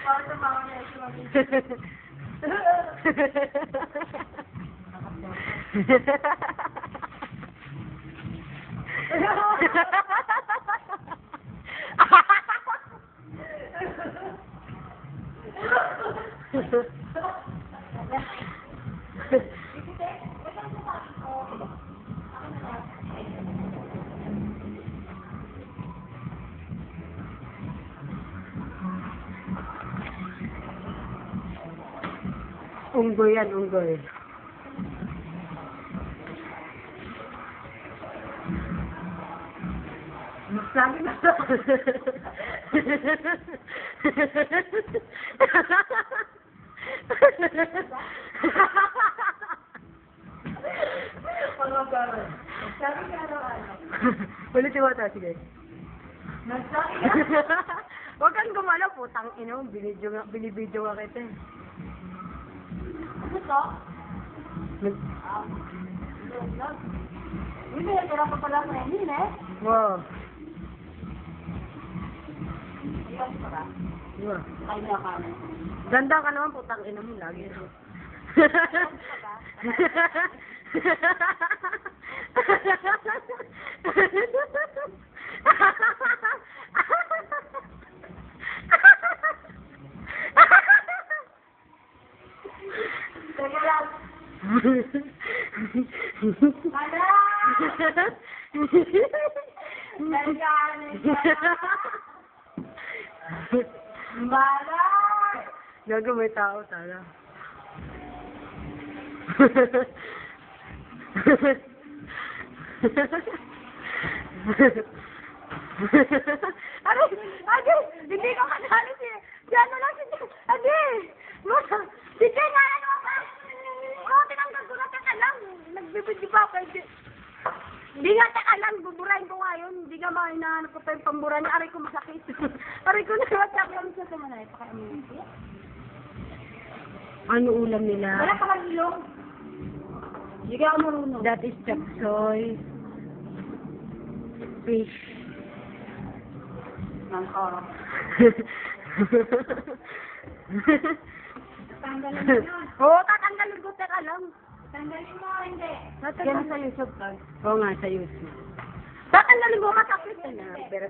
Para sa mga niya, si Mami. Unggoy yan, unggoy. Sabi na to. Sabi ka ano? Ulitin mo ito, sige. Nagsabi Huwag kang gumalaw, putang ino. Binibidyo nga kita eh. Ano to? Nag- Hindi, tira pa pala ng Renin eh. Wow. Iyan pa ba? Wow. Ay, na kami. Ganda ka naman, putang ino mo lagi. Teka lang. Ala! Bala! Gago, may tao sana. Adi! Adi! Hindi ko kasali si... Diyan lang si... Adi! Si Jen, ano ba? Oo, tinanggal ko na. Teka lang. Nagbibidyo pa ako kay Jen. Hindi nga, teka lang. Buburahin ko nga yun. Hindi nga mahinahanap ko pa yung pambura niya. Aray ko masakit. Aray ko na Kami sa tumanay, pakainin. Ano ulam nila? Wala pa kang ilong. Hindi ka ako marunong. That is chop soy. Fish. Ng korok. Tanggalin mo yun. Oo, tatanggalin ko. Teka lang. Tanggalin mo, hindi. Yan sa YouTube tag. Oo nga, sa YouTube. Tatanggalin ko, masakit. Pero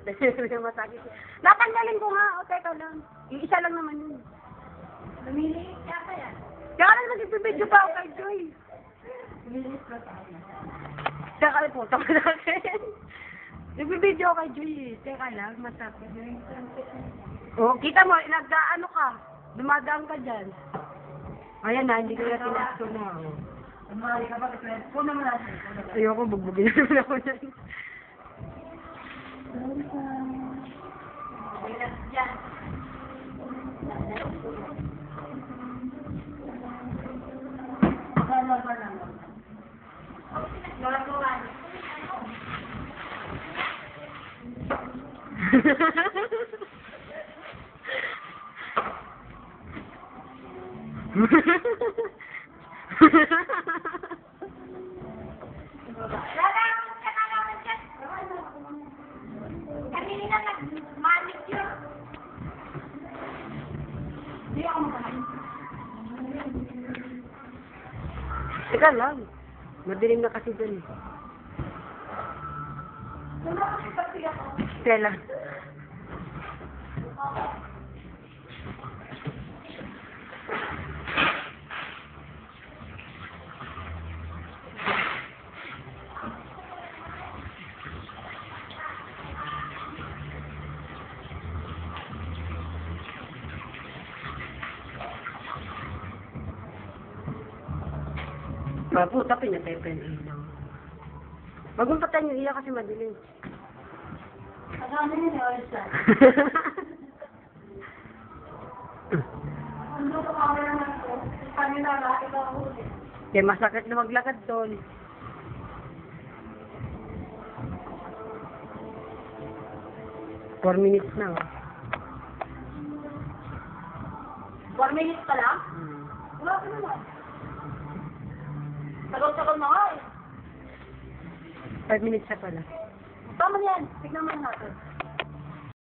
masakit. Tatanggalin ko nga. O, teka lang. Yung isa lang naman yun. Lumiliit ka pa yan. Kaya ka naman nagbibidyo pa ako kay Joy. Lumiliit ka pa yan. Teka lang po, tama na akin. Nagbibidyo ako kay Joy. Teka lang, masakit. Oo, kita mo, nag-ano ka. Dumadaan ka dyan. Ayan na, hindi ko na tinasto na ako. Umali ka ba? Puno mo natin. Ayoko, bugbugin na naman ako dyan. Yan. Kanina nag-manicure. Hindi ako makain. Teka lang. Madilim na kasi dyan eh. Stella. Puta, pinatay pa yung ilaw. Wag mong patayin yung ilaw kasi madilim. Ano yun eh, oras lang. Ano ito camera naman ko? Paano nalakit ako ulit? Kaya masakit na maglakad doon. Four minutes na. 4 minutes pa lang? Wala ka naman. Tagal-tagal na nga eh. 5 minutes na pala. Tama yan. Tignan mo na natin.